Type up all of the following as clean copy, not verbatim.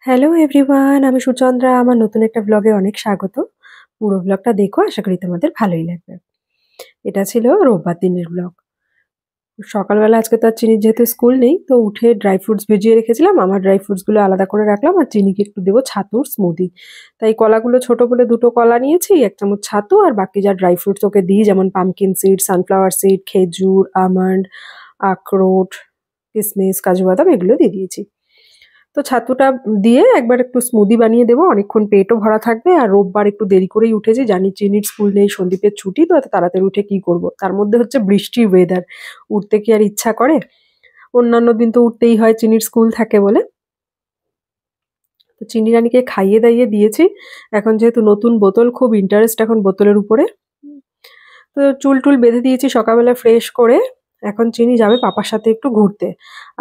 Hello everyone, আমি সুচন্দ্রা। আমার নতুন একটা ব্লগে অনেক স্বাগত। পুরো ব্লগটা দেখো, আশা করি তোমাদের ভালোই লাগবে। এটা ছিল রোববার দিনের ব্লগ। সকালবেলা আজকে তো আর চিনির যেহেতু স্কুল নেই, তো উঠে ড্রাই ফ্রুটস ভিজিয়ে রেখেছিলাম। আমার ড্রাই ফ্রুটসগুলো আলাদা করে রাখলাম, আর চিনিকে একটু দেবো ছাতুর স্মুদি। তাই কলাগুলো ছোট বলে 2টো কলা নিয়েছি, 1 চামচ ছাতু, আর বাকি যা ড্রাই ফ্রুটস ওকে দিই, যেমন পামকিন সিড, সানফ্লাওয়ার সিড, খেজুর, আমন্ড, আখরোট, কিশমিশ, কাজু বাদাম এগুলো দিয়ে দিয়েছি। তো ছাতুটা দিয়ে একবার একটু স্মুদি বানিয়ে দেবো, অনেকক্ষণ পেটও ভরা থাকবে। আর রোববার একটু দেরি করেই উঠেছি, জানি চিনির স্কুল নেই, সন্দীপের ছুটি, তো এত তাড়াতাড়ি উঠে কি করব। তার মধ্যে হচ্ছে বৃষ্টির ওয়েদার, উঠতে কি আর ইচ্ছা করে? অন্যান্য দিন তো উঠতেই হয়, চিনির স্কুল থাকে বলে। তো চিনি রানীকে খাইয়ে দাইয়ে দিয়েছি। এখন যেহেতু নতুন বোতল, খুব ইন্টারেস্ট এখন বোতলের উপরে। তো চুল টুল বেঁধে দিয়েছি সকালবেলা ফ্রেশ করে। এখন চিনি যাবে পাপার সাথে একটু ঘুরতে।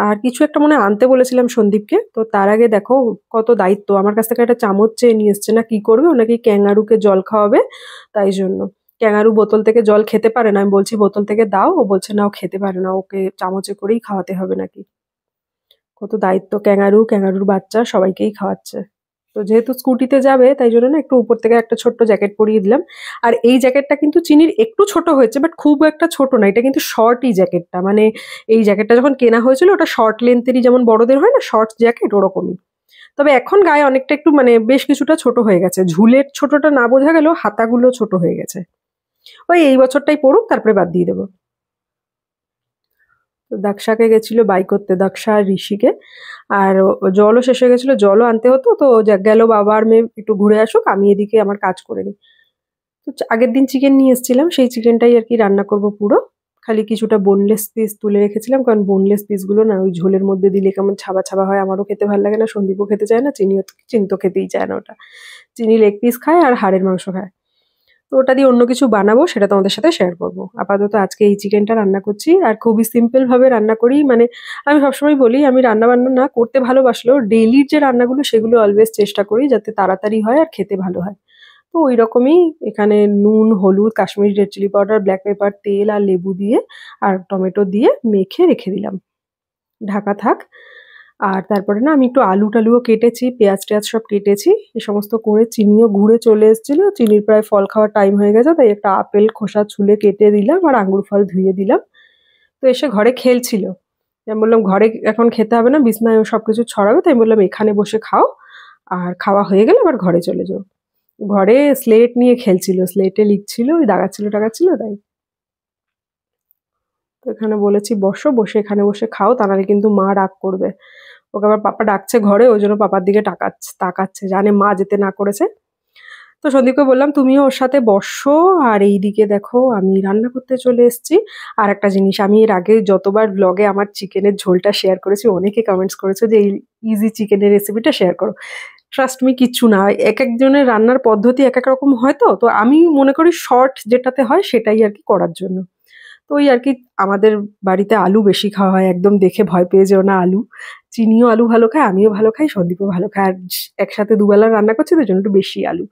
আর কিছু একটা মনে হয় আনতে বলেছিলাম সন্দীপকে। তো তার আগে দেখো কত দায়িত্ব, আমার কাছ থেকে একটা চামচ চেয়ে নিয়ে এসছে। না কি করবে, ও নাকি ক্যাঙ্গারুকে জল খাওয়াবে, তাই জন্য। ক্যাঙ্গারু বোতল থেকে জল খেতে পারে না, আমি বলছি বোতল থেকে দাও, ও বলছে না ও খেতে পারে না, ওকে চামচে করেই খাওয়াতে হবে নাকি। কত দায়িত্ব, ক্যাঙ্গারু, ক্যাঙ্গারুর বাচ্চা সবাইকেই খাওয়াচ্ছে। তো যেহেতু স্কুটিতে যাবে, তাই জন্য না একটু উপর থেকে একটা ছোট্ট জ্যাকেট পরিয়ে দিলাম। আর এই জ্যাকেটটা কিন্তু চিনির একটু ছোট হয়েছে, বাট খুব একটা ছোট না, এটা কিন্তু শর্টই জ্যাকেটটা। মানে এই জ্যাকেটটা যখন কেনা হয়েছিল, ওটা শর্ট লেন্থেরই, যেমন বড়দের হয় না শর্ট জ্যাকেট, ওরকমই। তবে এখন গায়ে অনেকটা একটু মানে বেশ কিছুটা ছোট হয়ে গেছে, ঝুলের ছোটটা না বোঝা গেলেও হাতাগুলো ছোট হয়ে গেছে। ওই এই বছরটাই পড়ুক, তারপরে বাদ দিয়ে দেবো। তো দাক্ষাকে গেছিল বাই করতে, দাক্ষা আর ঋষিকে। আর জলও শেষ হয়ে গেছিল, জলও আনতে হতো। তো গেল বাবা আর মেয়ে একটু ঘুরে আসুক, আমি এদিকে আমার কাজ করে নিই। তো আগের দিন চিকেন নিয়ে এসেছিলাম, সেই চিকেনটাই আর কি রান্না করব পুরো। খালি কিছুটা বোনলেস পিস তুলে রেখেছিলাম, কারণ বোনলেস পিসগুলো না ওই ঝোলের মধ্যে দিলে কেমন ছাবা ছাবা হয়, আমারও খেতে ভালো লাগে না, সন্দীপও খেতে চায় না, চিনি তো খেতেই চায় না ওটা। চিনি লেগ পিস খায় আর হাড়ের মাংস খায়। তো ওটা দিয়ে অন্য কিছু বানাবো, সেটা তোমাদের সাথে শেয়ার করব। আপাতত আজকে এই চিকেনটা রান্না করছি, আর খুবই সিম্পল ভাবে রান্না করি। মানে আমি সবসময় বলি, আমি রান্না বান্না না করতে ভালোবাসলেও ডেইলির যে রান্নাগুলো সেগুলো অলওয়েজ চেষ্টা করি যাতে তাড়াতাড়ি হয় আর খেতে ভালো হয়। তো ওই রকমই এখানে নুন, হলুদ, Kashmiri red chilli powder, black pepper, তেল আর লেবু দিয়ে আর টমেটো দিয়ে মেখে রেখে দিলাম, ঢাকা থাক। আর তারপরে না আমি একটু আলু টালুও কেটেছি, পেঁয়াজ টেয়াজ সব কেটেছি। এ সমস্ত করে চিনিও ঘুরে চলে এসেছিল, চিনির প্রায় ফল খাওয়ার টাইম হয়ে গেছে, তাই একটা আপেল খোসা ছুলে কেটে দিলাম আর আঙ্গুর ফল ধুয়ে দিলাম। তো এসে ঘরে খেলছিল। আমি বললাম ঘরে এখন খেতে হবে না, বিছনায় ও সবকিছু ছড়াবে, তাই বললাম এখানে বসে খাও, আর খাওয়া হয়ে গেলে আবার ঘরে চলে যাও। ঘরে স্লেট নিয়ে খেলছিল, স্লেটে লিখছিল, ওই দাগাচ্ছিল টাগাচ্ছিল তাই। তো এখানে বলেছি বসো, বসে এখানে বসে খাও, তা নাহলে কিন্তু মা রাগ করবে। ওকে আবার পাপা ডাকছে ঘরে, ওই জন্য পাপার দিকে তাকাচ্ছে, জানে মা যেতে না করেছে। তো সন্দীপকে বললাম তুমিও ওর সাথে বসো, আর এইদিকে দেখো আমি রান্না করতে চলে এসেছি। আর একটা জিনিস, আমি এর আগে যতবার ব্লগে আমার চিকেনের ঝোলটা শেয়ার করেছি, অনেকে কমেন্টস করেছে যে এই ইজি চিকেনের রেসিপিটা শেয়ার করো। ট্রাস্ট মি, কিচ্ছু না, এক একজনের রান্নার পদ্ধতি এক এক রকম হয়। তো আমি মনে করি শর্ট যেটাতে হয় সেটাই আর কি করার জন্য। তো ওই আর কি, আমাদের বাড়িতে আলু বেশি খাওয়া হয়, একদম দেখে ভয় পেয়ে যেও না আলু। চিনিও আলু ভালো খায়, আমিও ভালো খাই, সন্দীপও ভালো খায়। আর একসাথে দুবেলা রান্না করছি, তো জন্য একটু বেশি আলু।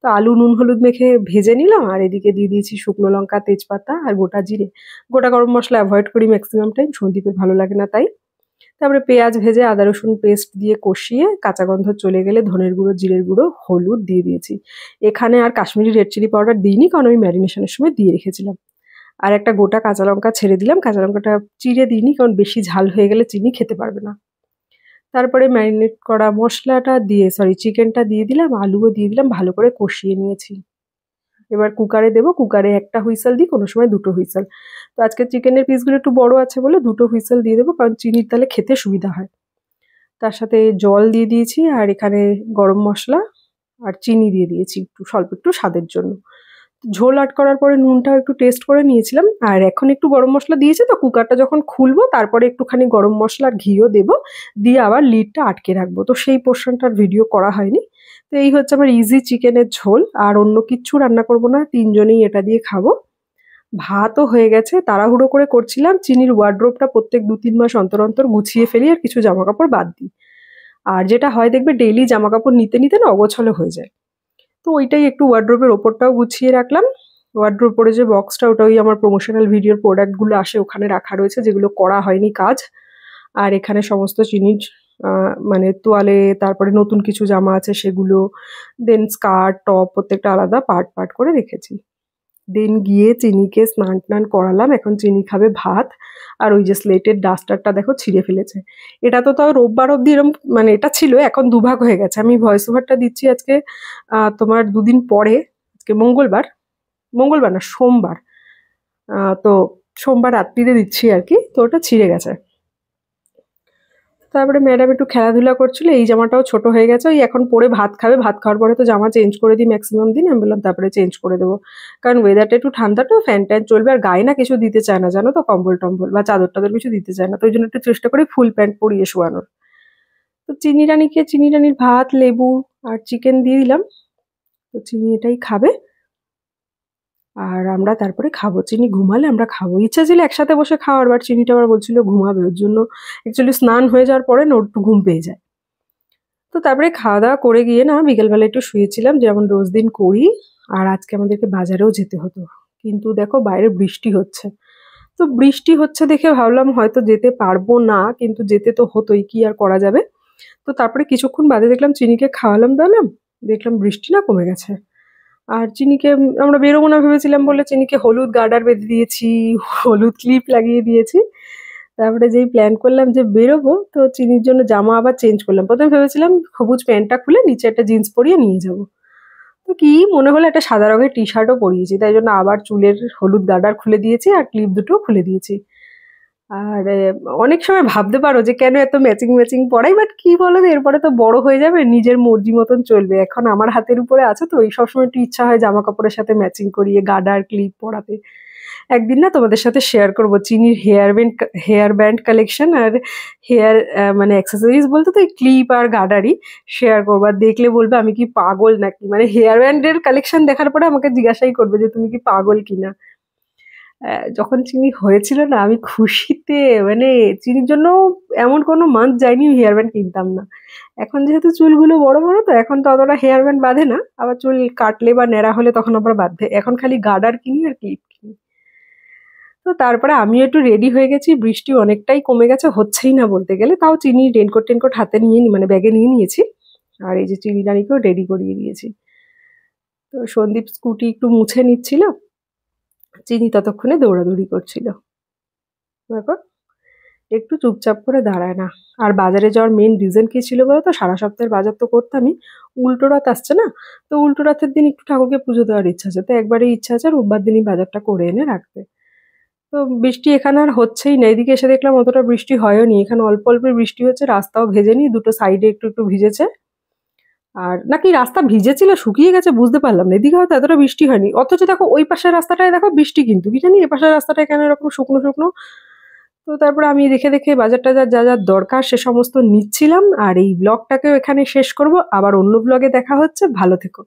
তো আলু নুন হলুদ মেখে ভেজে নিলাম, আর এদিকে দিয়ে দিয়েছি শুকনো লঙ্কা, তেজপাতা আর গোটা জিরে। গোটা গরম মশলা অ্যাভয়েড করি ম্যাক্সিমাম টাইম, সন্দীপের ভালো লাগে না তাই। তারপরে পেঁয়াজ ভেজে আদা রসুন পেস্ট দিয়ে কষিয়ে কাঁচা গন্ধ চলে গেলে ধনের গুঁড়ো, জিরের গুঁড়ো, হলুদ দিয়ে দিয়েছি। এখানে আর কাশ্মীরি রেড চিলি পাউডার দিইনি, কারণ আমি ম্যারিনেশনের সময় দিয়ে রেখেছিলাম। আর একটা গোটা কাঁচা লঙ্কা ছেড়ে দিলাম, কাঁচা লঙ্কাটা চিড়ে দিইনি, কারণ বেশি ঝাল হয়ে গেলে চিনি খেতে পারবে না। তারপরে ম্যারিনেট করা মশলাটা দিয়ে, সরি চিকেনটা দিয়ে দিলাম, আলুও দিয়ে দিলাম, ভালো করে কষিয়ে নিয়েছি। এবার কুকারে দেবো, কুকারে একটা হুইসেল দিই, কোনো সময় 2টো হুইসেল। তো আজকে চিকেনের পিসগুলো একটু বড় আছে বলে 2টো হুইসেল দিয়ে দেবো, কারণ চিনির তালে খেতে সুবিধা হয়। তার সাথে জল দিয়ে দিয়েছি, আর এখানে গরম মশলা আর চিনি দিয়ে দিয়েছি একটু, স্বল্প একটু স্বাদের জন্য। ঝোল আট করার পরে নুনটাও একটু টেস্ট করে নিয়েছিলাম, আর এখন একটু গরম মশলা দিয়েছি। তো কুকারটা যখন খুলবো তারপরে একটুখানি গরম মশলা আর ঘিও দেবো, দিয়ে আবার লিডটা আটকে রাখবো। তো সেই পোর্শনটার ভিডিও করা হয়নি। তো এই হচ্ছে আমার ইজি চিকেনের ঝোল, আর অন্য কিচ্ছু রান্না করব না, 3জনেই এটা দিয়ে খাবো। ভাতও হয়ে গেছে, তাড়াহুড়ো করে করছিলাম। চিনির ওয়ার্ড্রোবটা প্রত্যেক 2-3 মাস অন্তর অন্তর গুছিয়ে ফেলি, আর কিছু জামা কাপড় বাদ দিই। আর যেটা হয় দেখবে, ডেইলি জামা কাপড় নিতে নিতে না অগোছালো হয়ে যায়। তো ওইটাই একটু ওয়ার্ড্রোবের ওপরটাও গুছিয়ে রাখলাম। ওয়ার্ড্রোব পরে যে বক্সটা, ওটা ওই আমার প্রমোশনাল ভিডিওর প্রোডাক্টগুলো আসে ওখানে রাখা রয়েছে, যেগুলো করা হয়নি কাজ। আর এখানে সমস্ত চিনির মানে তোয়ালে, তারপরে নতুন কিছু জামা আছে সেগুলো, দেন স্কার্ট টপ প্রত্যেকটা আলাদা পার্ট পার্ট করে রেখেছি। দেন গিয়ে চিনিকে স্নান টান করালাম, এখন চিনি খাবে ভাত। আর ওই যে স্লেটের ডাস্টারটা দেখো ছিঁড়ে ফেলেছে। এটা তো তাও রোববার অব্দি এরম, মানে এটা ছিল, এখন দুভাগ হয়ে গেছে। আমি ভয়েস ওভারটা দিচ্ছি আজকে তোমার দুদিন পরে, আজকে মঙ্গলবার, মঙ্গলবার না সোমবার। তো সোমবার রাত্রিরে দিচ্ছি আর কি, তো ওটা ছিঁড়ে গেছে। তারপরে ম্যাডাম একটু খেলাধুলা করছিল, এই জামাটাও ছোট হয়ে গেছে, ওই এখন পরে ভাত খাবে, ভাত খাওয়ার পরে তো জামা চেঞ্জ করে দিই ম্যাক্সিমাম দিন। আমি বললাম তারপরে চেঞ্জ করে দেবো, কারণ ওয়েদারটা একটু ঠান্ডা, তো ফ্যান ট্যান চলবে, আর গায়ে না কিছু দিতে চায় না জানো তো, কম্বল টম্বল বা চাদর টাদর কিছু দিতে চায় না, তো ওই জন্য একটু চেষ্টা করি ফুল প্যান্ট পরিয়ে শোয়ানোর। তো চিনি রানীকে, চিনি রানীর ভাত, লেবু আর চিকেন দিয়ে দিলাম, তো চিনি এটাই খাবে। আর আমরা তারপরে খাবো, চিনি ঘুমালে আমরা খাবো। ইচ্ছা ছিল একসাথে বসে খাওয়ার, বাট চিনিটা আবার বলছিল ঘুমাবে, ওর জন্য অ্যাকচুয়ালি স্নান হয়ে যাওয়ার পরে না ওর একটু ঘুম পেয়ে যায়। তো তারপরে খাওয়া দাওয়া করে গিয়ে না বিকেলবেলা একটু শুয়েছিলাম, যেমন রোজ দিন করি। আর আজকে আমাদেরকে বাজারেও যেতে হতো, কিন্তু দেখো বাইরে বৃষ্টি হচ্ছে। তো বৃষ্টি হচ্ছে দেখে ভাবলাম হয়তো যেতে পারবো না, কিন্তু যেতে তো হতোই, কি আর করা যাবে। তো তারপরে কিছুক্ষণ বাদে দেখলাম চিনিকে খাওয়ালাম দাওয়ালাম, দেখলাম বৃষ্টি না কমে গেছে। আর চিনিকে আমরা বেরোবো না ভেবেছিলাম বলে চিনিকে হলুদ গার্ডার বেঁধে দিয়েছি, হলুদ ক্লিপ লাগিয়ে দিয়েছি। তারপরে যেই প্ল্যান করলাম যে বেরোবো, তো চিনির জন্য জামা আবার চেঞ্জ করলাম। প্রথমে ভেবেছিলাম সবুজ প্যান্টটা খুলে নিচে একটা জিন্স পরিয়ে নিয়ে যাবো, তো কি মনে হলো একটা সাদা রঙের টি শার্টও পরিয়েছি, তাই জন্য আবার চুলের হলুদ গার্ডার খুলে দিয়েছি আর ক্লিপ দুটো খুলে দিয়েছি। আর অনেক সময় ভাবতে পারো যে কেন এত ম্যাচিং ম্যাচিং পরাই, বাট কি বলো তো, এরপরে তো বড় হয়ে যাবে, নিজের মর্জি মতন চলবে। এখন আমার হাতের উপরে আছে, তো এই সবসময় একটু ইচ্ছা হয় জামা কাপড়ের সাথে ম্যাচিং করিয়ে গার্ডার ক্লিপ পরাতে। একদিন না তোমাদের সাথে শেয়ার করব চিনির হেয়ার ব্যান্ড কালেকশন আর হেয়ার মানে অ্যাক্সেসরিজ বলতে তো এই ক্লিপ আর গার্ডারই শেয়ার করবো। আর দেখলে বলবে আমি কি পাগল নাকি, মানে হেয়ার ব্যান্ডের কালেকশন দেখার পরে আমাকে জিজ্ঞাসাই করবে যে তুমি কি পাগল কিনা। যখন চিনি হয়েছিল না আমি খুশিতে, মানে চিনির জন্য এমন কোনো মান্থ যায়নি হেয়ার ব্যান্ড কিনতাম না। এখন যেহেতু চুলগুলো বড় বড়, তো এখন তো অতটা হেয়ার ব্যান্ড বাঁধে না, আবার চুল কাটলে বা ন্যাড়া হলে তখন আবার বাঁধবে। এখন খালি গার্ডার কিনি আর ক্লিপ কিনি। তো তারপরে আমিও একটু রেডি হয়ে গেছি, বৃষ্টি অনেকটাই কমে গেছে, হচ্ছেই না বলতে গেলে, তাও চিনি রেনকোট টেনকোট হাতে নিয়ে মানে ব্যাগে নিয়ে নিয়েছি। আর এই যে চিনি রানীকেও রেডি করিয়ে দিয়েছি। তো সন্দীপ স্কুটি একটু মুছে নিচ্ছিল, চিনি ততক্ষণে দৌড়াদৌড়ি করছিল। দেখো একটু চুপচাপ করে দাঁড়ায় না। আর বাজারে যাওয়ার মেন রিজন কি ছিল বলো তো, সারা সপ্তাহের বাজার তো করতামই, উল্টো রথ আসছে না, তো উল্টো রথের দিন একটু ঠাকুরকে পুজো দেওয়ার ইচ্ছা আছে, তো একবারই ইচ্ছা আছে রোববার দিনই বাজারটা করে এনে রাখতে। তো বৃষ্টি এখানে আর হচ্ছেই না, এদিকে এসে দেখলাম অতটা বৃষ্টি হয়নি, এখানে অল্প অল্প বৃষ্টি হচ্ছে, রাস্তাও ভেজেনি, দুটো সাইডে একটু একটু ভিজেছে। আর নাকি রাস্তা ভিজেছিল শুকিয়ে গেছে বুঝতে পারলাম না, এদিকে হয়তো এতটা বৃষ্টি হয়নি, অথচ দেখো ওই পাশের রাস্তাটায় দেখো বৃষ্টি, কিন্তু কি জানি এ পাশের রাস্তাটায় কেন এরকম শুকনো শুকনো। তো তারপরে আমি দেখে দেখে বাজার টাজার যা যা দরকার সে সমস্ত নিচ্ছিলাম। আর এই ব্লগটাকেও এখানে শেষ করব, আবার অন্য ব্লগে দেখা হচ্ছে, ভালো থেকো।